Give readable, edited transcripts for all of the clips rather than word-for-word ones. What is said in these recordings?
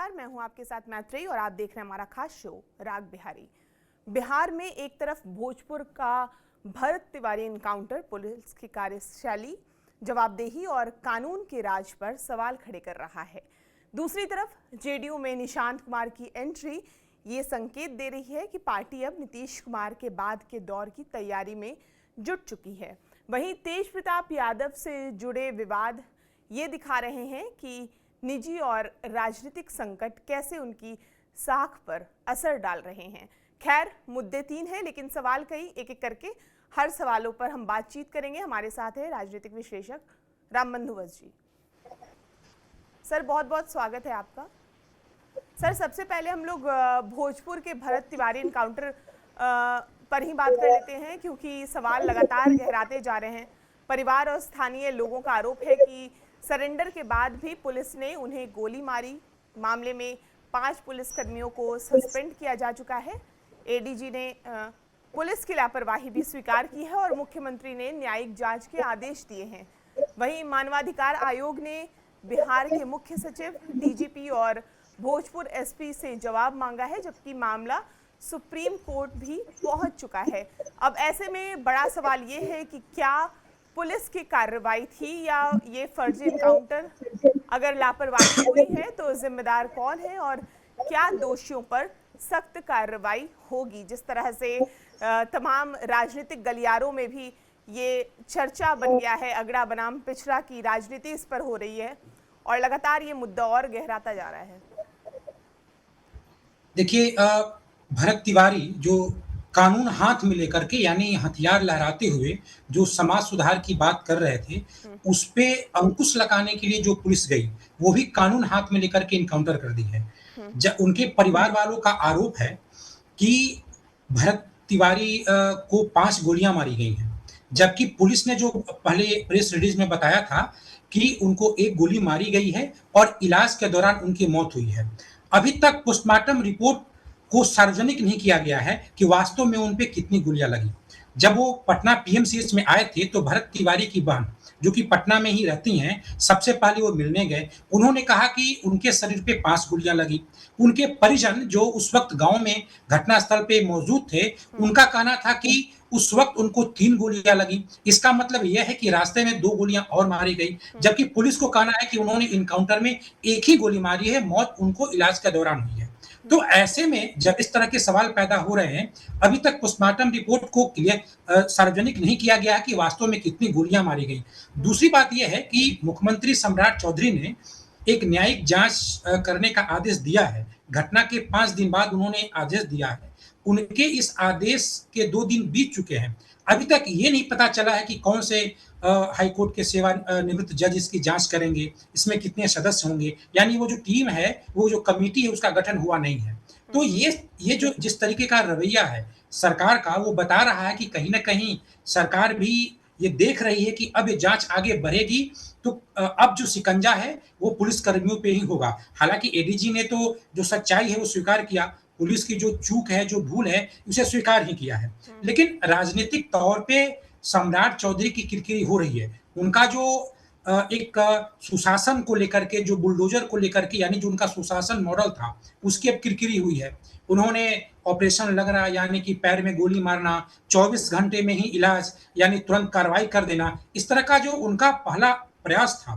नमस्कार, मैं हूं आपके साथ मैत्रेयी और आप देख रहे हैं हमारा खास शो राग बिहारी। बिहार में एक तरफ भोजपुर का भरत तिवारी एनकाउंटर पुलिस की कार्यशैली, जवाबदेही और कानून के राज पर सवाल खड़े कर रहा है। दूसरी तरफ जेडीयू में निशांत कुमार की एंट्री ये संकेत दे रही है कि पार्टी अब नीतीश कुमार के बाद के दौर की तैयारी में जुट चुकी है। वहीं तेज प्रताप यादव से जुड़े विवाद ये दिखा रहे हैं कि निजी और राजनीतिक संकट कैसे उनकी साख पर असर डाल रहे हैं। खैर, मुद्दे तीन हैं लेकिन सवाल कई। एक एक करके हर सवालों पर हम बातचीत करेंगे। हमारे साथ है राजनीतिक विश्लेषक रामबंधु वत्स जी। सर, बहुत बहुत स्वागत है आपका। सर, सबसे पहले हम लोग भोजपुर के भरत तिवारी एनकाउंटर पर ही बात कर लेते हैं, क्योंकि सवाल लगातार गहराते जा रहे हैं। परिवार और स्थानीय लोगों का आरोप है कि सरेंडर के बाद भी पुलिस ने उन्हें गोली मारी। मामले में 5 पुलिसकर्मियों को सस्पेंड किया जा चुका है। एडीजी ने पुलिस की लापरवाही भी स्वीकार की है और मुख्यमंत्री ने न्यायिक जांच के आदेश दिए हैं। वहीं मानवाधिकार आयोग ने बिहार के मुख्य सचिव, डीजीपी और भोजपुर एसपी से जवाब मांगा है, जबकि मामला सुप्रीम कोर्ट भी पहुंच चुका है। अब ऐसे में बड़ा सवाल ये है कि क्या पुलिस की कार्रवाई थी या ये फर्जी एनकाउंटर? अगर लापरवाही हुई है तो जिम्मेदार कौन है और क्या दोषियों पर सख्त कार्रवाई होगी? जिस तरह से तमाम राजनीतिक गलियारों में भी ये चर्चा बन गया है, अगड़ा बनाम पिछड़ा की राजनीति इस पर हो रही है और लगातार ये मुद्दा और गहराता जा रहा है। देखिए, भरत तिवारी जो कानून हाथ में लेकर के यानी हथियार लहराते हुए जो समाज सुधार की बात कर रहे थे, उस पे अंकुश लगाने के लिए जो पुलिस गई, वो भी कानून हाथ में लेकर के इनकाउंटर कर दी है। उनके परिवार वालों का आरोप है कि भरत तिवारी को 5 गोलियां मारी गई हैं, जबकि पुलिस ने जो पहले प्रेस रिलीज में बताया था कि उनको 1 गोली मारी गई है और इलाज के दौरान उनकी मौत हुई है। अभी तक पोस्टमार्टम रिपोर्ट को सार्वजनिक नहीं किया गया है कि वास्तव में उन पे कितनी गोलियां लगी। जब वो पटना पीएमसीएच में आए थे तो भरत तिवारी की बहन, जो कि पटना में ही रहती हैं, सबसे पहले वो मिलने गए। उन्होंने कहा कि उनके शरीर पे 5 गोलियां लगी। उनके परिजन जो उस वक्त गांव में घटनास्थल पे मौजूद थे, उनका कहना था कि उस वक्त उनको 3 गोलियां लगी। इसका मतलब यह है कि रास्ते में 2 गोलियां और मारी गई, जबकि पुलिस को कहना है कि उन्होंने इनकाउंटर में 1 ही गोली मारी है, मौत उनको इलाज के दौरान हुई है। तो ऐसे में जब इस तरह के सवाल पैदा हो रहे हैं, अभी तक पोस्टमार्टम रिपोर्ट को सार्वजनिक नहीं किया गया कि वास्तव में कितनी गोलियां मारी गई। दूसरी बात यह है कि मुख्यमंत्री सम्राट चौधरी ने एक न्यायिक जांच करने का आदेश दिया है। घटना के 5 दिन बाद उन्होंने आदेश दिया है। उनके इस आदेश के 2 दिन बीत चुके हैं। अभी तक ये नहीं पता चला है कि कौन से हाईकोर्ट के सेवानिवृत्त जज इसकी जांच करेंगे, इसमें कितने सदस्य होंगे, यानी वो जो टीम है, वो जो कमेटी है, उसका गठन हुआ नहीं है। तो ये जो जिस तरीके का रवैया है सरकार का, वो बता रहा है कि कहीं ना कहीं सरकार भी ये देख रही है कि अब ये जांच आगे बढ़ेगी तो अब जो शिकंजा है वो पुलिस कर्मियों पे ही होगा। हालांकि एडीजी ने तो जो सच्चाई है वो स्वीकार किया, पुलिस की जो चूक है, जो भूल है, उसे स्वीकार ही किया है। लेकिन राजनीतिक तौर पे सम्राट चौधरी की किरकिरी हो रही है। उनका जो एक सुशासन को लेकर के, जो बुलडोजर को लेकर के, यानी जो उनका सुशासन मॉडल था, उसकी अब किरकिरी हुई है। उन्होंने ऑपरेशन लग रहा यानी कि पैर में गोली मारना, 24 घंटे में ही इलाज यानी तुरंत कार्रवाई कर देना, इस तरह का जो उनका पहला प्रयास था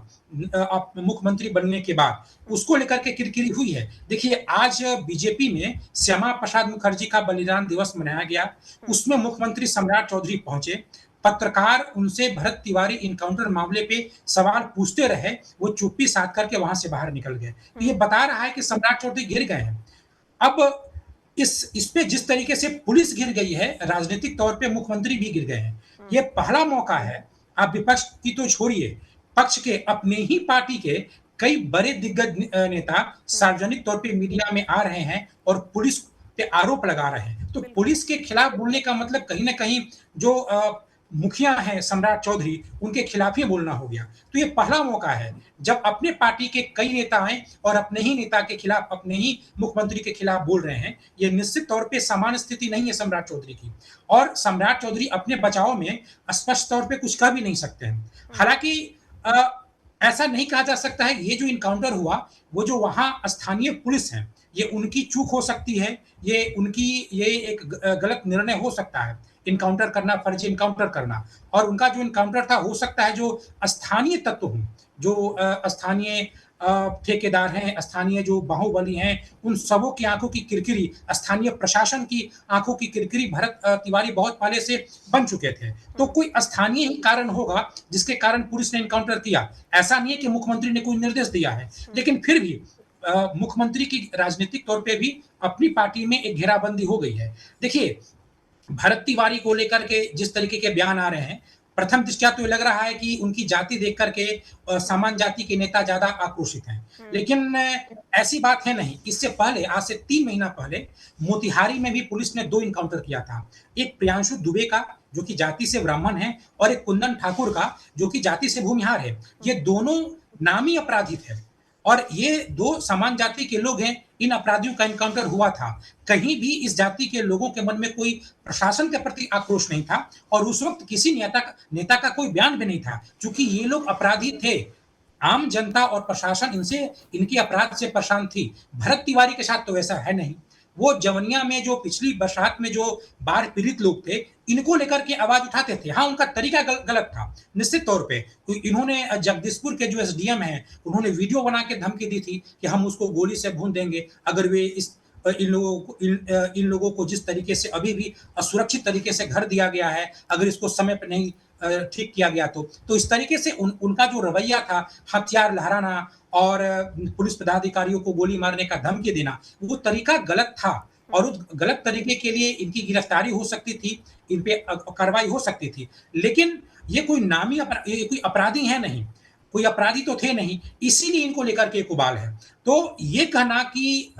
मुख्यमंत्री बनने के बाद, उसको लेकर के किरकिरी हुई है। देखिए, आज बीजेपी में श्यामा प्रसाद मुखर्जी का बलिदान दिवस मनाया गया, उसमें मुख्यमंत्री सम्राट चौधरी पहुंचे। पत्रकार उनसे भरत तिवारी इनकाउंटर मामले पे सवाल पूछते रहे, वो चुप्पी साध करके वहां से बाहर निकल गए। तो ये बता रहा है कि सम्राट चौधरी गिर गए हैं। अब इस पे जिस तरीके से पुलिस गिर गई है, राजनीतिक तौर पे मुख्यमंत्री भी गिर गए हैं। ये पहला मौका है, आप विपक्ष की तो छोड़िए, पक्ष के अपने ही पार्टी के कई बड़े दिग्गज नेता सार्वजनिक तौर पे मीडिया में आ रहे हैं और पुलिस पे आरोप लगा रहे हैं। तो पुलिस के खिलाफ बोलने का मतलब कहीं ना कहीं जो मुखिया हैं सम्राट चौधरी, उनके खिलाफ ही बोलना हो गया। तो ये पहला मौका है जब अपने पार्टी के कई नेता हैं और अपने ही नेता के खिलाफ, अपने ही मुख्यमंत्री के खिलाफ बोल रहे हैं। ये निश्चित तौर पे सामान्य स्थिति नहीं है सम्राट चौधरी की, और सम्राट चौधरी अपने बचाव में स्पष्ट तौर पे कुछ कह भी नहीं सकते हैं। हालांकि ऐसा नहीं कहा जा सकता है। ये जो इनकाउंटर हुआ, वो जो वहाँ स्थानीय पुलिस है, ये उनकी चूक हो सकती है, ये एक गलत निर्णय हो सकता है, इनकाउंटर करना, फर्जी इनकाउंटर करना। और उनका जो इनकाउंटर था, हो सकता है जो स्थानीय तत्व हों, जो स्थानीय ठेकेदार हैं, स्थानीय जो बाहुबली हैं, उन सबों की आँखों की किरकिरी, स्थानीय प्रशासन की आँखों की किरकिरी भरत तिवारी बहुत पहले से बन चुके थे। तो कोई स्थानीय ही कारण होगा, जिसके कारण पुलिस ने एनकाउंटर किया। ऐसा नहीं है कि मुख्यमंत्री ने कोई निर्देश दिया है, लेकिन फिर भी मुख्यमंत्री की राजनीतिक तौर पे भी अपनी पार्टी में एक घेराबंदी हो गई है। देखिए, भरत तिवारी को लेकर के जिस तरीके के बयान आ रहे हैं, प्रथम दृष्टया तो ये लग रहा है कि उनकी जाति देख करके सामान्य जाति के नेता ज़्यादा आक्रोशित हैं। लेकिन ऐसी बात है नहीं। इससे पहले, आज से 3 महीना पहले, मोतिहारी में भी पुलिस ने 2 एनकाउंटर किया था। एक प्रियांशु दुबे का, जो कि जाति से ब्राह्मण है, और एक कुंदन ठाकुर का, जो कि जाति से भूमिहार है। ये दोनों नामी अपराधी थे। और ये 2 समान जाति के लोग हैं, इन अपराधियों का एनकाउंटर हुआ था। कहीं भी इस जाति के लोगों के मन में कोई प्रशासन के प्रति आक्रोश नहीं था, और उस वक़्त किसी नेता का कोई बयान भी नहीं था, चूँकि ये लोग अपराधी थे। आम जनता और प्रशासन इनके अपराध से परेशान थी। भरत तिवारी के साथ तो ऐसा है नहीं। वो जवनिया में जो पिछली बरसात में जो बाढ़ पीड़ित लोग थे, इनको लेकर के आवाज़ उठाते थे। हाँ, उनका तरीका गलत था, निश्चित तौर पे। तो इन्होंने जगदीशपुर के जो एसडीएम हैं, उन्होंने वीडियो बना के धमकी दी थी कि हम उसको गोली से भून देंगे, अगर वे इन लोगों को जिस तरीके से अभी भी असुरक्षित तरीके से घर दिया गया है, अगर इसको समय पे नहीं ठीक किया गया तो इस तरीके से उनका जो रवैया था, हथियार लहराना और पुलिस पदाधिकारियों को गोली मारने का धमकी देना, वो तरीका गलत था। और उस गलत तरीके के लिए इनकी गिरफ्तारी हो सकती थी, इन पे कार्रवाई हो सकती थी। लेकिन ये कोई अपराधी है नहीं, कोई अपराधी तो थे नहीं, इसीलिए इनको लेकर के एक उबाल है। तो ये कहना कि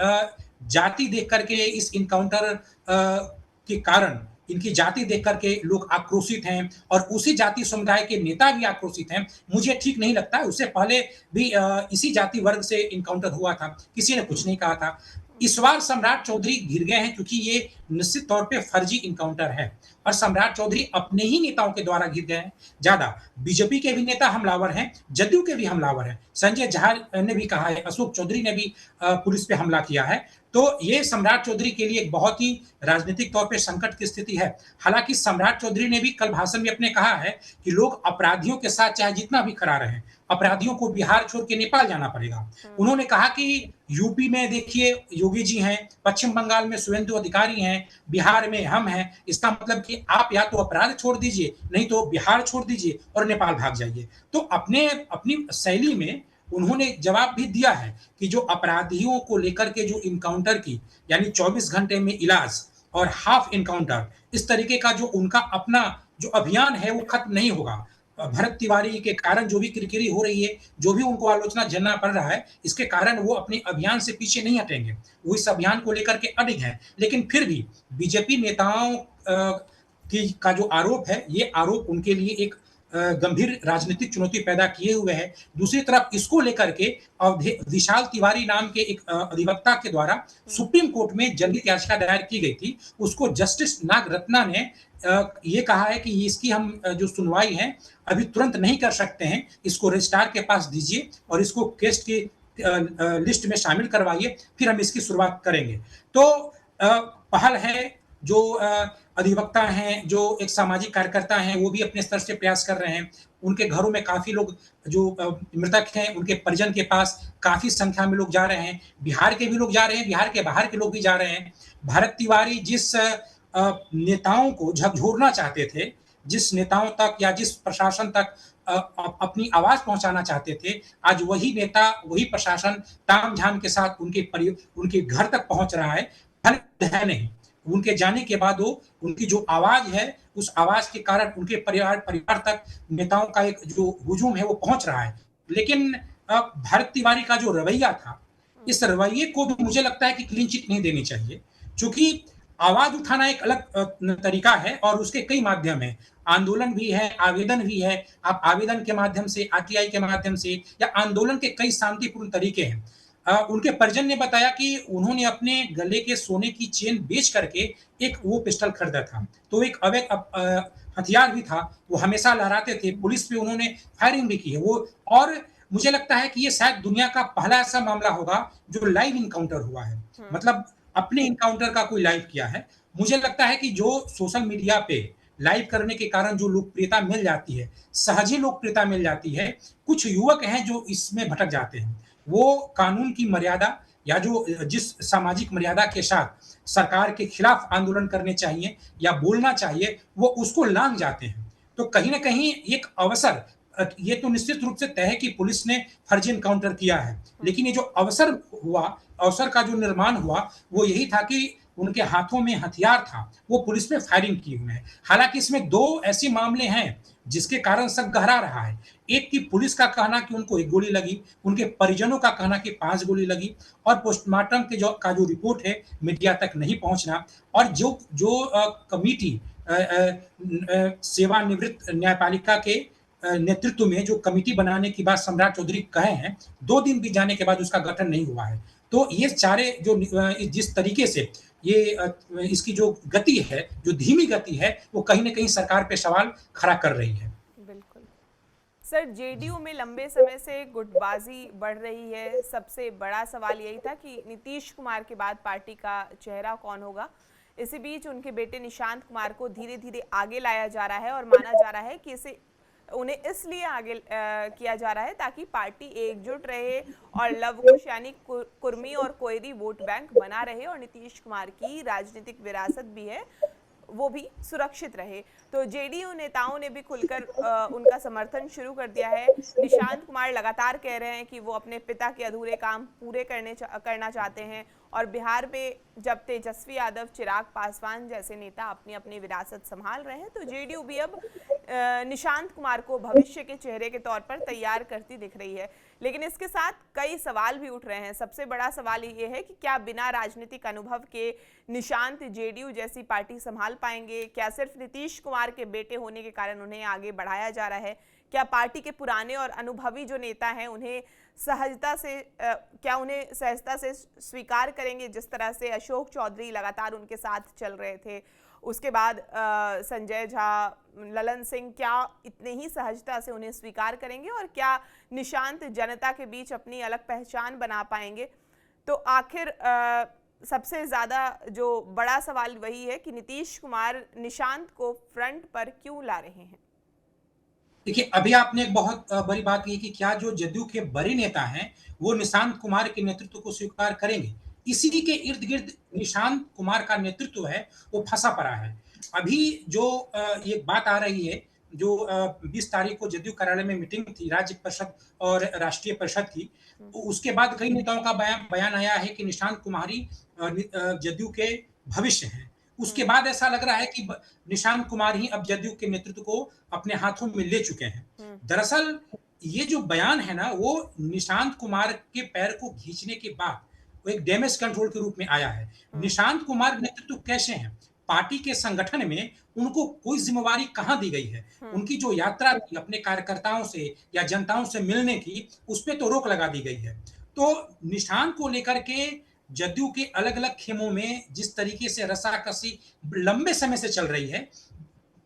जाति देख करके इस इनकाउंटर के कारण, इनकी जाति देख करके लोग आक्रोशित हैं और उसी जाति समुदाय के नेता भी आक्रोशित हैं, मुझे ठीक नहीं लगता है। उससे पहले भी इसी जाति वर्ग से इनकाउंटर हुआ था, किसी ने कुछ नहीं कहा था। इस बार सम्राट चौधरी घिर गए हैं, क्योंकि ये निश्चित तौर पे फर्जी इनकाउंटर है, और सम्राट चौधरी अपने ही नेताओं के द्वारा घिर गए हैं ज़्यादा। बीजेपी के भी नेता हमलावर हैं, जदयू के भी हमलावर हैं। संजय झा ने भी कहा है, अशोक चौधरी ने भी पुलिस पे हमला किया है। तो ये सम्राट चौधरी के लिए एक बहुत ही राजनीतिक तौर पे संकट की स्थिति है। हालाँकि सम्राट चौधरी ने भी कल भाषण में अपने कहा है कि लोग अपराधियों के साथ चाहे जितना भी खड़ा रहें, अपराधियों को बिहार छोड़ के नेपाल जाना पड़ेगा। उन्होंने कहा कि यूपी में देखिए योगी जी हैं, पश्चिम बंगाल में शुभेंदु अधिकारी हैं, बिहार में हम हैं। इसका मतलब कि आप या तो अपराध छोड़ दीजिए, नहीं तो बिहार छोड़ दीजिए और नेपाल भाग जाइए। तो अपनी शैली में उन्होंने जवाब भी दिया है कि जो अपराधियों को लेकर के जो इनकाउंटर की, यानी 24 घंटे में इलाज और हाफ इनकाउंटर, इस तरीके का जो उनका अपना जो अभियान है, वो खत्म नहीं होगा। भरत तिवारी के कारण जो भी किरकिरी हो रही है, जो भी उनको आलोचना झेलना पड़ रहा है, इसके कारण वो अपने अभियान से पीछे नहीं हटेंगे। वो इस अभियान को लेकर के अडिग हैं। लेकिन फिर भी बीजेपी नेताओं का जो आरोप है, ये आरोप उनके लिए एक गंभीर राजनीतिक चुनौती पैदा किए हुए है। दूसरी तरफ इसको लेकर के विशाल तिवारी नाम के एक अधिवक्ता के द्वारा सुप्रीम कोर्ट में जनहित याचिका दायर की गई थी। उसको जस्टिस नागरत्ना ने ये कहा है कि इसकी हम जो सुनवाई है अभी तुरंत नहीं कर सकते हैं, इसको रजिस्ट्रार के पास दीजिए और इसको केस की लिस्ट में शामिल करवाइए, फिर हम इसकी शुरुआत करेंगे। तो पहल है, जो अधिवक्ता हैं, जो एक सामाजिक कार्यकर्ता हैं, वो भी अपने स्तर से प्रयास कर रहे हैं। उनके घरों में काफ़ी लोग जो मृतक हैं, उनके परिजन के पास काफ़ी संख्या में लोग जा रहे हैं। बिहार के भी लोग जा रहे हैं, बिहार के बाहर के लोग भी जा रहे हैं। भरत तिवारी जिस नेताओं को झकझोरना चाहते थे, जिस नेताओं तक या जिस प्रशासन तक अपनी आवाज़ पहुँचाना चाहते थे, आज वही नेता, वही प्रशासन तामझाम के साथ उनके घर तक पहुँच रहा है। है नहीं। उनके जाने के बाद उनकी जो आवाज़ है, उस आवाज़ के कारण उनके परिवार तक नेताओं का एक जो हुजूम है, वो पहुँच रहा है। लेकिन भरत तिवारी का जो रवैया था, इस रवैये को भी मुझे लगता है कि क्लीन चिट नहीं देनी चाहिए। चूँकि आवाज़ उठाना एक अलग तरीका है और उसके कई माध्यम हैं। आंदोलन भी है, आवेदन भी है। आप आवेदन के माध्यम से, आरटीआई के माध्यम से, या आंदोलन के कई शांतिपूर्ण तरीके हैं। उनके परिजन ने बताया कि उन्होंने अपने गले के सोने की चेन बेच करके एक वो पिस्टल खरीदा था। तो एक अवैध हथियार भी था, वो हमेशा लहराते थे। पुलिस पे उन्होंने फायरिंग भी की है। वो और मुझे लगता है कि ये शायद दुनिया का पहला ऐसा मामला होगा जो लाइव इनकाउंटर हुआ है। मतलब अपने इनकाउंटर का कोई लाइव किया है। मुझे लगता है कि जो सोशल मीडिया पे लाइव करने के कारण जो लोकप्रियता मिल जाती है, सहज ही लोकप्रियता मिल जाती है, कुछ युवक हैं जो इसमें भटक जाते हैं। वो कानून की मर्यादा या जो जिस सामाजिक मर्यादा के साथ सरकार के खिलाफ आंदोलन करने चाहिए या बोलना चाहिए, वो उसको लांघ जाते हैं। तो कहीं न कहीं एक अवसर ये तो निश्चित रूप से तय है कि पुलिस ने फर्जी एनकाउंटर किया है। लेकिन ये जो अवसर हुआ, अवसर का जो निर्माण हुआ, वो यही था कि उनके हाथों में हथियार था, वो पुलिस पे फायरिंग की उन्होंने। हालाँकि इसमें 2 ऐसे मामले हैं, जिसके कारण शक गहरा रहा है। एक की पुलिस का कहना कि उनको 1 गोली लगी, उनके परिजनों का कहना कि 5 गोली लगी और पोस्टमार्टम के जो रिपोर्ट है, मीडिया तक नहीं पहुँचना और जो जो कमिटी सेवानिवृत्त न्यायपालिका के नेतृत्व में जो कमिटी बनाने की बात सम्राट चौधरी कहे हैं, 2 दिन बीत जाने के बाद उसका गठन नहीं हुआ है। तो ये सारे जो जिस तरीके से ये इसकी जो गति है, जो धीमी गति है, वो कहीं न कहीं सरकार पे सवाल खड़ा कर रही है। बिल्कुल। सर, जेडीयू में लंबे समय से गुटबाजी बढ़ रही है। सबसे बड़ा सवाल यही था कि नीतीश कुमार के बाद पार्टी का चेहरा कौन होगा। इसी बीच उनके बेटे निशांत कुमार को धीरे धीरे आगे लाया जा रहा है और माना जा रहा है कि इसे उन्हें इसलिए आगे किया जा रहा है ताकि पार्टी एकजुट रहे और लव कुश यानी कुर्मी और कोयरी वोट बैंक बना रहे और नीतीश कुमार की राजनीतिक विरासत भी है वो भी सुरक्षित रहे। तो जेडीयू नेताओं ने भी खुलकर उनका समर्थन शुरू कर दिया है। निशांत कुमार लगातार कह रहे हैं कि वो अपने पिता के अधूरे काम पूरे करना चाहते हैं और बिहार में जब तेजस्वी यादव, चिराग पासवान जैसे नेता अपनी अपनी विरासत संभाल रहे हैं तो जेडीयू भी अब निशांत कुमार को भविष्य के चेहरे के तौर पर तैयार करती दिख रही है। लेकिन इसके साथ कई सवाल भी उठ रहे हैं। सबसे बड़ा सवाल ये है कि क्या बिना राजनीतिक अनुभव के निशांत जेडीयू जैसी पार्टी संभाल पाएंगे? क्या सिर्फ नीतीश कुमार के बेटे होने के कारण उन्हें आगे बढ़ाया जा रहा है? क्या पार्टी के पुराने और अनुभवी जो नेता हैं उन्हें सहजता से स्वीकार करेंगे, जिस तरह से अशोक चौधरी लगातार उनके साथ चल रहे थे? उसके बाद संजय झा, ललन सिंह क्या इतने ही सहजता से उन्हें स्वीकार करेंगे और क्या निशांत जनता के बीच अपनी अलग पहचान बना पाएंगे? तो आखिर सबसे ज़्यादा जो बड़ा सवाल वही है कि नीतीश कुमार निशांत को फ्रंट पर क्यों ला रहे हैं? देखिए, अभी आपने एक बहुत बड़ी बात कही कि क्या जो जदयू के बड़े नेता हैं, वो निशांत कुमार के नेतृत्व को स्वीकार करेंगे? इसी के इर्द-गिर्द निशांत कुमार का नेतृत्व है, वो फँसा पड़ा है। अभी जो ये बात आ रही है, जो 20 तारीख को जदयू कार्यालय में मीटिंग थी, राज्य परिषद और राष्ट्रीय परिषद की, उसके बाद कई नेताओं का बयान आया है कि निशांत कुमार ही जदयू के भविष्य हैं। उसके बाद ऐसा लग रहा है कि निशांत कुमार ही अब जदयू के नेतृत्व को अपने हाथों में ले चुके हैं। दरअसल ये जो बयान है ना, वो निशांत कुमार के पैर को खींचने के बाद वो एक डैमेज कंट्रोल के रूप में आया है। निशांत कुमार नेतृत्व कैसे हैं? पार्टी के संगठन में उनको कोई जिम्मेवारी कहाँ दी गई है? उनकी जो यात्रा थी अपने कार्यकर्ताओं से या जनताओं से मिलने की, उस पे तो रोक लगा दी गई है। तो निशांत को लेकर के जदयू के अलग-अलग खेमों में जिस तरीके से रस्साकसी लंबे समय से चल रही है,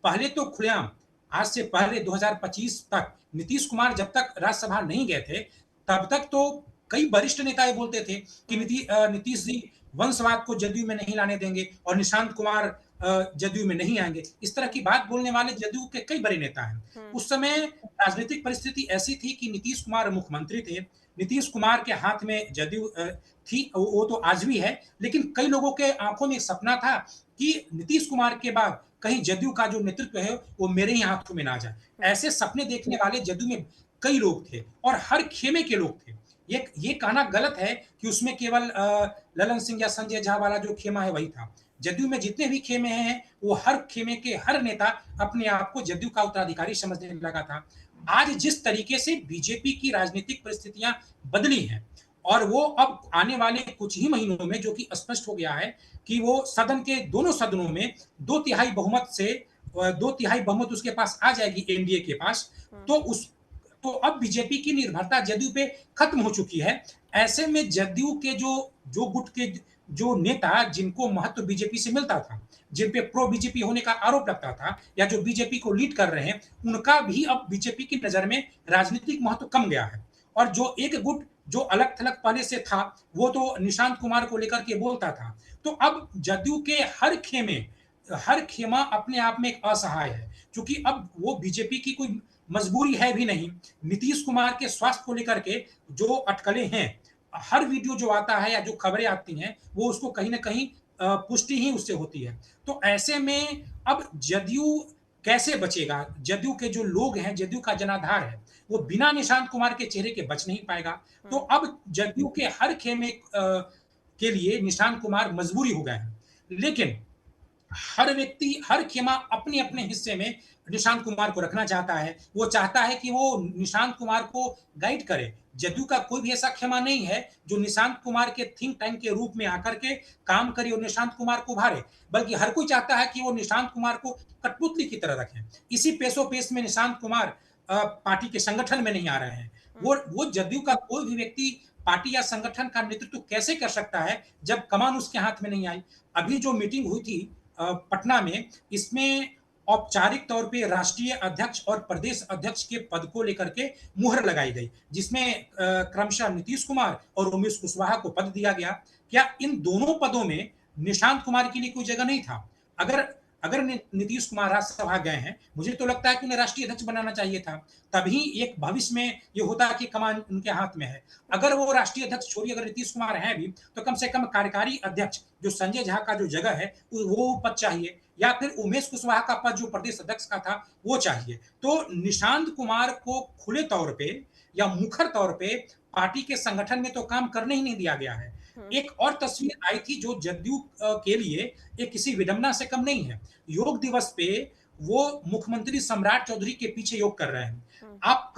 पहले तो खुलेआम आज से पहले 2025 तक नीतीश कुमार जब तक राज्यसभा नहीं गए थे, तब तक तो कई वरिष्ठ नेता ये बोलते थे कि नीतीश जी वंशवाद को जदयू में नहीं लाने देंगे और निशांत कुमार जदयू में नहीं आएंगे। इस तरह की बात बोलने वाले जदयू के कई बड़े नेता हैं। उस समय राजनीतिक परिस्थिति ऐसी थी कि नीतीश कुमार मुख्यमंत्री थे। नीतीश कुमार के हाथ में जदयू थी, वो तो आज भी है, लेकिन कई लोगों के आंखों में एक सपना था कि नीतीश कुमार के बाद कहीं जदयू का जो नेतृत्व है वो मेरे ही हाथों में ना जाए। ऐसे सपने देखने वाले जदयू में कई लोग थे और हर खेमे के लोग थे। ये कहना गलत है कि उसमें केवल ललन सिंह या संजय झा वाला जो खेमा है वही था। जदयू में जितने भी खेमे हैं, वो हर खेमे के हर नेता अपने आप को जदयू का उत्तराधिकारी समझने लगा था। आज जिस तरीके से बीजेपी की राजनीतिक परिस्थितियां बदली हैं और वो अब आने वाले कुछ ही महीनों में जो कि स्पष्ट हो गया है कि वो सदन के दोनों सदनों में 2/3 बहुमत से 2/3 बहुमत उसके पास आ जाएगी एनडीए के पास, तो अब बीजेपी की निर्भरता जदयू पे खत्म हो चुकी है। ऐसे में जदयू के जो गुट के जो नेता जिनको महत्व बीजेपी से मिलता था, जिन पे प्रो बीजेपी होने का आरोप लगता था या जो बीजेपी को लीड कर रहे हैं, उनका भी अब बीजेपी की नजर में राजनीतिक महत्व कम गया है और जो एक गुट जो अलग थलग पहले से था, वो तो निशांत कुमार को लेकर के बोलता था। तो अब जदयू के हर खेमा अपने आप में एक असहाय है, क्योंकि अब वो बीजेपी की कोई मजबूरी है भी नहीं। नीतीश कुमार के स्वास्थ्य को लेकर के जो अटकलें हैं, हर वीडियो जो आता है या जो खबरें आती हैं, वो उसको कहीं न कहीं पुष्टि ही उससे होती है। तो ऐसे में अब जदयू कैसे बचेगा? जदयू के जो लोग हैं, जदयू का जनाधार है, वो बिना निशांत कुमार के चेहरे के बच नहीं पाएगा। तो अब जदयू के हर खेमे के लिए निशांत कुमार मजबूरी हो गए हैं। लेकिन हर व्यक्ति, हर खेमा अपने-अपने हिस्से में निशांत कुमार को रखना चाहता है। वो चाहता है कि वो निशांत कुमार को गाइड करे। जदयू का कोई भी ऐसा खेमा नहीं है, जो निशांत कुमार के थिंक टैंक के रूप में आकर के काम करे और निशांत कुमार को उभारे। बल्कि हर कोई चाहता है कि वो निशांत कुमार को कठपुतली की तरह रखें। इसी पेशो-पेश में निशांत कुमार पार्टी के संगठन में नहीं आ रहे हैं। वो जदयू का कोई भी व्यक्ति पार्टी या संगठन का नेतृत्व कैसे कर सकता है, जब कमान उसके हाथ में नहीं आई? अभी जो मीटिंग हुई थी पटना में, इसमें औपचारिक तौर पे राष्ट्रीय अध्यक्ष और प्रदेश अध्यक्ष के पद को लेकर के मुहर लगाई गई, जिसमें क्रमशः नीतीश कुमार और उमेश कुशवाहा को पद दिया गया। क्या इन दोनों पदों में निशांत कुमार के लिए कोई जगह नहीं था? अगर अगर नीतीश कुमार राज्यसभा गए हैं, मुझे तो लगता है कि उन्हें राष्ट्रीय अध्यक्ष बनाना चाहिए था। तभी एक भविष्य में ये होता कि कमान उनके हाथ में है। अगर वो राष्ट्रीय अध्यक्ष छोड़िए, अगर नीतीश कुमार हैं भी, तो कम से कम कार्यकारी अध्यक्ष जो संजय झा का जो जगह है, वो पद चाहिए, या फिर उमेश कुशवाहा का पद जो प्रदेश अध्यक्ष का था, वो चाहिए। तो निशांत कुमार को खुले तौर पे या मुखर तौर पे पार्टी के संगठन में तो काम करने ही नहीं दिया गया है। एक और तस्वीर आई थी जो जदयू के लिए एक किसी विडंबना से कम नहीं है। योग दिवस पे वो मुख्यमंत्री सम्राट चौधरी के पीछे योग कर रहे हैं। आप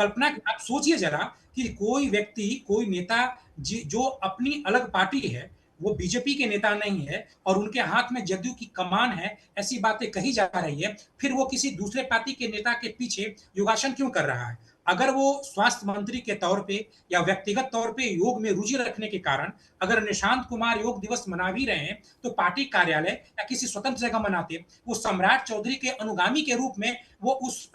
सोचिए जरा कि कोई व्यक्ति, कोई नेता जो अपनी अलग पार्टी है, वो बीजेपी के नेता नहीं है और उनके हाथ में जदयू की कमान है, ऐसी बातें कही जा रही है, फिर वो किसी दूसरे पार्टी के नेता के पीछे योगासन क्यों कर रहा है? अगर वो स्वास्थ्य मंत्री के तौर पे या व्यक्तिगत तौर पे योग में रुचि रखने के कारण अगर निशांत कुमार योग दिवस मना भी रहे हैं, तो पार्टी कार्यालय या किसी स्वतंत्र जगह मनाते। वो सम्राट चौधरी के अनुगामी के रूप में वो उस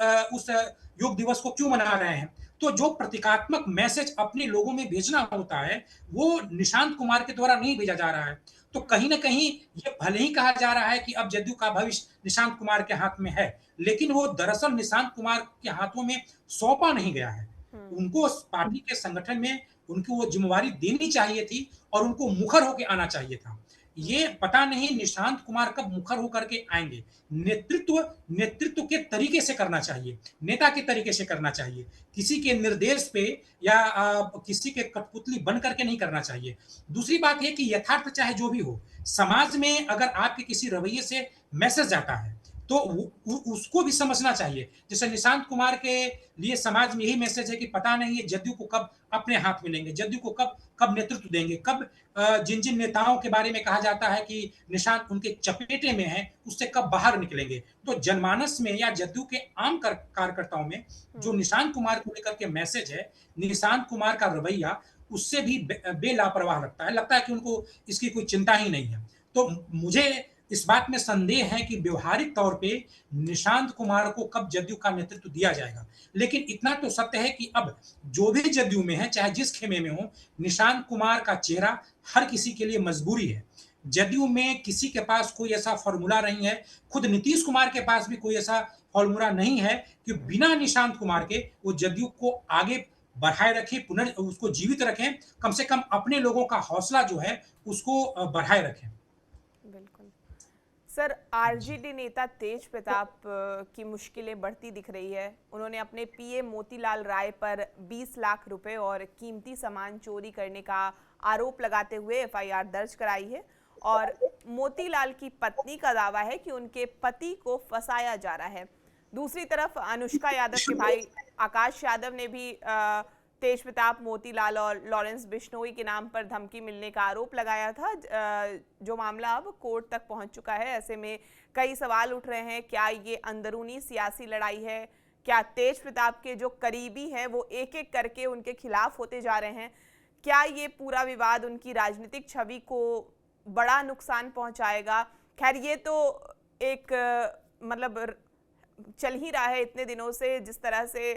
योग दिवस को क्यों मना रहे हैं? तो जो प्रतीकात्मक मैसेज अपने लोगों में भेजना होता है, वो निशांत कुमार के द्वारा नहीं भेजा जा रहा है। तो कहीं न कहीं ये भले ही कहा जा रहा है कि अब जदयू का भविष्य निशांत कुमार के हाथ में है, लेकिन वो दरअसल निशांत कुमार के हाथों में सौंपा नहीं गया है। उनको उस पार्टी के संगठन में उनको वो ज़िम्मेवारी देनी चाहिए थी और उनको मुखर होके आना चाहिए था। ये पता नहीं निशांत कुमार कब मुखर होकर के आएँगे। नेतृत्व के तरीके से करना चाहिए, नेता के तरीके से करना चाहिए। किसी के निर्देश पे या किसी के कठपुतली बन करके नहीं करना चाहिए। दूसरी बात ये कि यथार्थ चाहे जो भी हो, समाज में अगर आपके किसी रवैये से मैसेज जाता है, तो उसको भी समझना चाहिए। जैसे निशांत कुमार के लिए समाज में यही मैसेज है कि पता नहीं है जदयू को कब अपने हाथ में लेंगे, जदयू को कब कब नेतृत्व देंगे, कब जिन-जिन नेताओं के बारे में कहा जाता है कि निशांत उनके चपेटे में हैं, उससे कब बाहर निकलेंगे। तो जनमानस में या जदयू के आम कार्यकर्ताओं में जो निशांत कुमार को लेकर के मैसेज है, निशांत कुमार का रवैया उससे भी बेलापरवाह लगता है। लगता है कि उनको इसकी कोई चिंता ही नहीं है। तो मुझे इस बात में संदेह है कि व्यवहारिक तौर पे निशांत कुमार को कब जदयू का नेतृत्व दिया जाएगा। लेकिन इतना तो सत्य है कि अब जो भी जदयू में है, चाहे जिस खेमे में हो, निशांत कुमार का चेहरा हर किसी के लिए मजबूरी है। जदयू में किसी के पास कोई ऐसा फ़ॉर्मूला नहीं है, खुद नीतीश कुमार के पास भी कोई ऐसा फ़ॉर्मूला नहीं है कि बिना निशांत कुमार के वो जदयू को आगे बढ़ाए रखें, उसको जीवित रखें, कम से कम अपने लोगों का हौसला जो है उसको बढ़ाए रखें। बिल्कुल। सर, आरजेडी नेता तेज प्रताप की मुश्किलें बढ़ती दिख रही है। उन्होंने अपने पीए मोतीलाल राय पर 20 लाख रुपए और कीमती सामान चोरी करने का आरोप लगाते हुए एफआईआर दर्ज कराई है और मोतीलाल की पत्नी का दावा है कि उनके पति को फंसाया जा रहा है। दूसरी तरफ अनुष्का यादव के भाई आकाश यादव ने भी तेज प्रताप मोतीलाल और लॉरेंस बिश्नोई के नाम पर धमकी मिलने का आरोप लगाया था, जो मामला अब कोर्ट तक पहुंच चुका है। ऐसे में कई सवाल उठ रहे हैं, क्या ये अंदरूनी सियासी लड़ाई है? क्या तेज प्रताप के जो करीबी हैं वो एक एक करके उनके खिलाफ होते जा रहे हैं? क्या ये पूरा विवाद उनकी राजनीतिक छवि को बड़ा नुकसान पहुंचाएगा? खैर, ये तो एक मतलब चल ही रहा है इतने दिनों से, जिस तरह से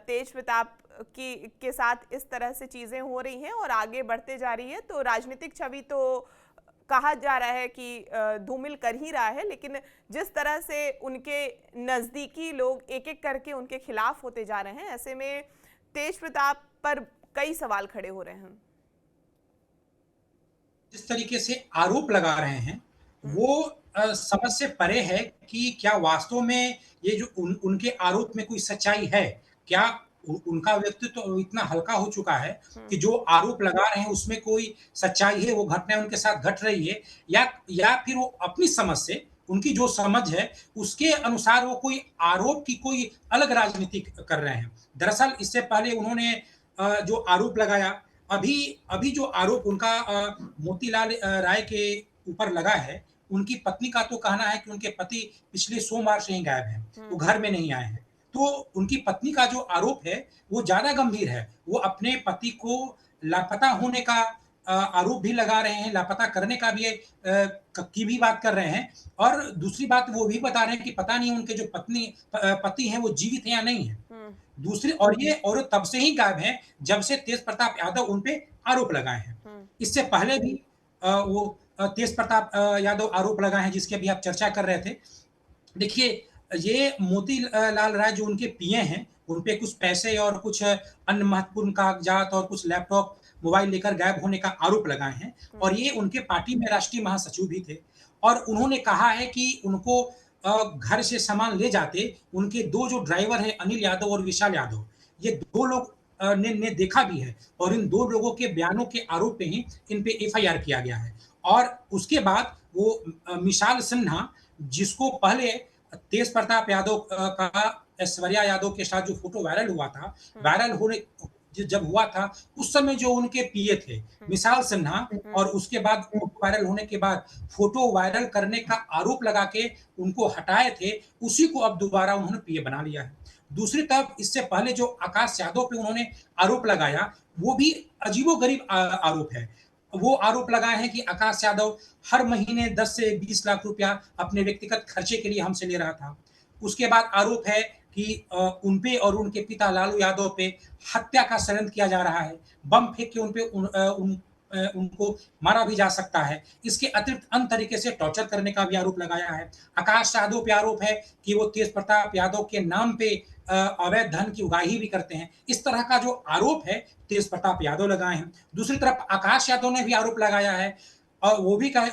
तेज प्रताप की के साथ इस तरह से चीज़ें हो रही हैं और आगे बढ़ते जा रही है, तो राजनीतिक छवि तो कहा जा रहा है कि धूमिल कर ही रहा है, लेकिन जिस तरह से उनके नज़दीकी लोग एक-एक करके उनके खिलाफ होते जा रहे हैं, ऐसे में तेज प्रताप पर कई सवाल खड़े हो रहे हैं। जिस तरीके से आरोप लगा रहे हैं, हुँ, वो समझ से परे है कि क्या वास्तव में ये जो उनके आरोप में कोई सच्चाई है? क्या उनका व्यक्तित्व तो इतना हल्का हो चुका है हुँ, कि जो आरोप लगा रहे हैं उसमें कोई सच्चाई है, वो घटनाएँ उनके साथ घट रही है, या फिर वो अपनी समझ से, उनकी जो समझ है, उसके अनुसार वो कोई आरोप की कोई अलग राजनीति कर रहे हैं। दरअसल इससे पहले उन्होंने जो आरोप लगाया, अभी अभी जो आरोप उनका मोतीलाल राय के ऊपर लगा है, उनकी पत्नी का तो कहना है कि उनके पति पिछले सोमवार से ही गायब हैं, वो हुँ, घर में नहीं आए हैं। तो उनकी पत्नी का जो आरोप है, वो ज़्यादा गंभीर है। वो अपने पति को लापता होने का आरोप भी लगा रहे हैं, लापता करने का भी की भी बात कर रहे हैं, और दूसरी बात वो भी बता रहे हैं कि पता नहीं उनके जो पति हैं, वो जीवित हैं या नहीं हैं। हुँ, दूसरी, और ये औरत तब से ही गायब है जब से तेज प्रताप यादव उन पे आरोप लगाए हैं। हुँ, इससे पहले भी वो तेज प्रताप यादव आरोप लगाए हैं जिसकी अभी आप चर्चा कर रहे थे। देखिए, ये मोती लाल राय जो उनके पीए हैं, उन पे कुछ पैसे और कुछ अन्य महत्वपूर्ण कागज़ात और कुछ लैपटॉप, मोबाइल लेकर गायब होने का आरोप लगाए हैं, हुँ, और ये उनके पार्टी में राष्ट्रीय महासचिव भी थे। और उन्होंने कहा है कि उनको घर से सामान ले जाते उनके 2 जो ड्राइवर हैं, अनिल यादव और विशाल यादव, ये 2 लोग ने देखा भी है, और हुँ, इन 2 लोगों के बयानों के आरोप पे ही इन पे एफआईआर किया गया है। और उसके बाद वो मिसाल सिन्हा, जिसको पहले तेज प्रताप यादव का ऐश्वर्या यादव के साथ जो फ़ोटो वायरल हुआ था, हुँ, वायरल होने जब हुआ था, उस समय जो उनके पीए थे, हुँ, मिसाल सिन्हा, हुँ, और उसके बाद फ़ोटो वायरल होने के बाद फ़ोटो वायरल करने का आरोप लगा के उनको हटाए थे, उसी को अब दोबारा उन्होंने पीए बना लिया है। दूसरी तरफ इससे पहले जो आकाश यादव पे उन्होंने आरोप लगाया, वो भी अजीबो-गरीब आरोप है। वो आरोप लगाए हैं कि आकाश यादव हर महीने 10 से 20 लाख रुपया अपने व्यक्तिगत खर्चे के लिए हमसे ले रहा था। उसके बाद आरोप है कि उन पे और उनके पिता लालू यादव पे हत्या का षड्यंत्र किया जा रहा है। बम फेंक के उनको मारा भी जा सकता है। इसके अतिरिक्त अन्य तरीके से टॉर्चर करने का भी आरोप लगाया है। आकाश यादव पे आरोप है कि वो तेज प्रताप यादव के नाम पे अवैध धन की उगाही भी करते हैं। इस तरह का जो आरोप है, तेज प्रताप यादव लगाए हैं। दूसरी तरफ आकाश यादव ने भी आरोप लगाया है, और वो भी कहा,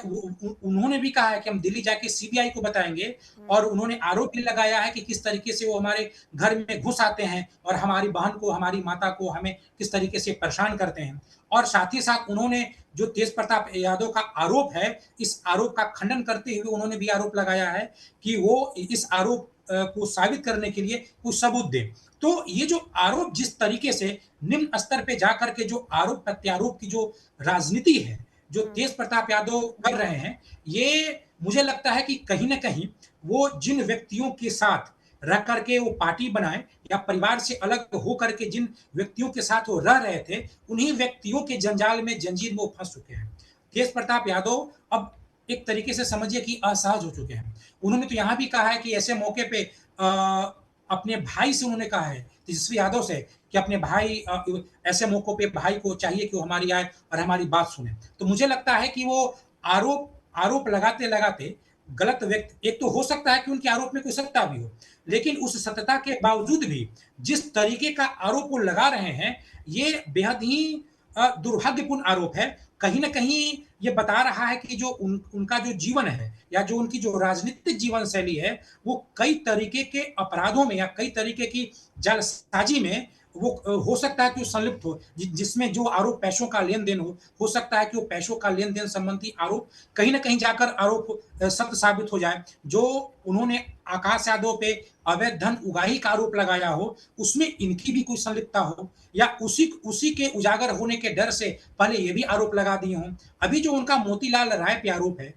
उन्होंने भी कहा है कि हम दिल्ली जाके सीबीआई को बताएँगे, हुँ, और उन्होंने आरोप भी लगाया है कि किस तरीके से वो हमारे घर में घुस आते हैं और हमारी बहन को, हमारी माता को, हमें किस तरीके से परेशान करते हैं। और साथ ही साथ उन्होंने जो तेज प्रताप यादव का आरोप है, इस आरोप का खंडन करते हुए उन्होंने भी आरोप लगाया है कि वो इस आरोप को साबित करने के लिए कुछ सबूत दें। तो ये जो आरोप जिस तरीके से निम्न स्तर पे जाकर के जो आरोप-प्रत्यारोप की जो राजनीति है, जो हुँ, तेज प्रताप यादव कर रहे हैं, ये मुझे लगता है कि कहीं न कहीं वो जिन व्यक्तियों के साथ रह करके वो पार्टी बनाए, या परिवार से अलग हो करके जिन व्यक्तियों के साथ वो रह रहे थे, उन्हीं व्यक्तियों के जंजाल में, जंजीर में वो फँस चुके हैं। तेज प्रताप यादव अब एक तरीके से समझिए कि असहज हो चुके हैं। उन्होंने तो यहाँ भी कहा है कि ऐसे मौके पे अपने भाई से उन्होंने कहा है, तेजस्वी यादव से, कि अपने भाई ऐसे मौकों पे भाई को चाहिए कि वो हमारी आए और हमारी बात सुने। तो मुझे लगता है कि वो आरोप आरोप लगाते-लगाते गलत व्यक्ति, एक तो हो सकता है कि उनके आरोप में कोई सत्ता भी हो, लेकिन उस सत्यता के बावजूद भी जिस तरीके का आरोप वो लगा रहे हैं, ये बेहद ही दुर्भाग्यपूर्ण आरोप है। कहीं न कहीं ये बता रहा है कि जो उनका जो जीवन है, या जो उनकी जो राजनीतिक जीवन शैली है, वो कई तरीके के अपराधों में या कई तरीके की जालसाजी में वो हो सकता है कि वो संलिप्त हो, जिसमें जो आरोप पैसों का लेन-देन हो सकता है कि वो पैसों का लेन-देन संबंधी आरोप कहीं न कहीं जाकर आरोप सत्य साबित हो जाए। जो उन्होंने आकाश यादव पे अवैध धन उगाही का आरोप लगाया हो, उसमें इनकी भी कोई संलिप्तता हो, या उसी उसी के उजागर होने के डर से पहले ये भी आरोप लगा दिए हों। अभी जो उनका मोतीलाल राय पे आरोप है,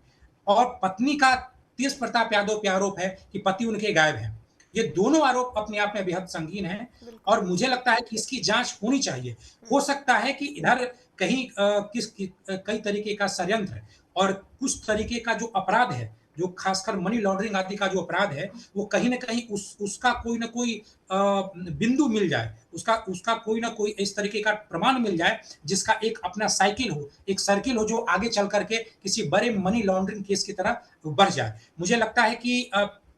और पत्नी का तेज प्रताप यादव पे आरोप है कि पति उनके गायब हैं। ये दोनों आरोप अपने आप में बेहद संगीन हैं, बिल्कुल। और मुझे लगता है कि इसकी जाँच होनी चाहिए। हुँ, हो सकता है कि इधर कहीं कई तरीके का षड्यंत्र और कुछ तरीके का जो अपराध है, जो खासकर मनी लॉन्ड्रिंग आदि का जो अपराध है, वो कहीं न कहीं उसका कोई न कोई बिंदु मिल जाए, उसका कोई न कोई इस तरीके का प्रमाण मिल जाए, जिसका एक अपना साइकिल हो, एक सर्किल हो जो आगे चल कर के किसी बड़े मनी लॉन्ड्रिंग केस की तरह बढ़ जाए। मुझे लगता है कि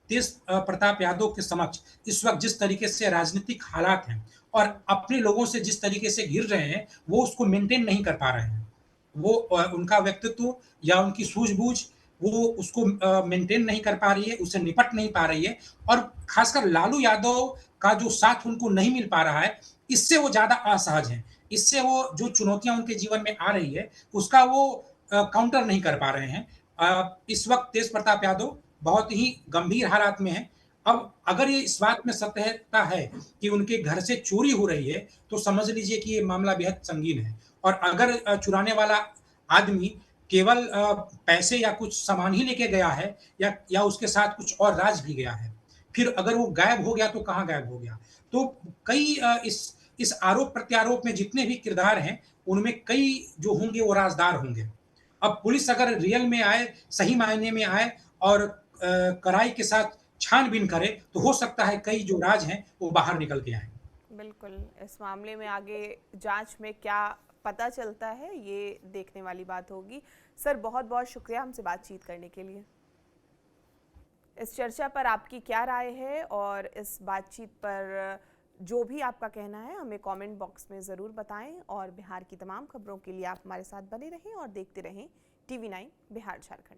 तेज प्रताप यादव के समक्ष इस वक़्त जिस तरीके से राजनीतिक हालात हैं और अपने लोगों से जिस तरीके से घिर रहे हैं, वो उसको मेंटेन नहीं कर पा रहे हैं। वो उनका व्यक्तित्व या उनकी सूझबूझ वो उसको मेंटेन नहीं कर पा रही है, उससे निपट नहीं पा रही है और खासकर लालू यादव का जो साथ उनको नहीं मिल पा रहा है, इससे वो ज़्यादा असहज हैं। इससे वो जो चुनौतियाँ उनके जीवन में आ रही है, उसका वो काउंटर नहीं कर पा रहे हैं। इस वक़्त तेज प्रताप यादव बहुत ही गंभीर हालात में हैं। अब अगर ये इस बात में सत्यता है कि उनके घर से चोरी हो रही है, तो समझ लीजिए कि ये मामला बेहद संगीन है और अगर चुराने वाला आदमी केवल पैसे या कुछ सामान ही लेके गया है या उसके साथ कुछ और राज भी गया है। फिर अगर वो गायब हो गया तो कहाँ गायब हो गया? तो कई इस आरोप-प्रत्यारोप में जितने भी किरदार हैं, उनमें कई जो होंगे वो राज़दार होंगे। अब पुलिस अगर रियल में आए, सही मायने में आए और कड़ाई के साथ छानबीन करे, तो हो सकता है कई जो राज हैं, वो बाहर निकल के आएँ। बिल्कुल, इस मामले में आगे जांच में क्या पता चलता है, ये देखने वाली बात होगी। सर, बहुत-बहुत शुक्रिया हमसे बातचीत करने के लिए। इस चर्चा पर आपकी क्या राय है और इस बातचीत पर जो भी आपका कहना है हमें कमेंट बॉक्स में ज़रूर बताएं और बिहार की तमाम खबरों के लिए आप हमारे साथ बने रहें और देखते रहें TV9 बिहार झारखंड।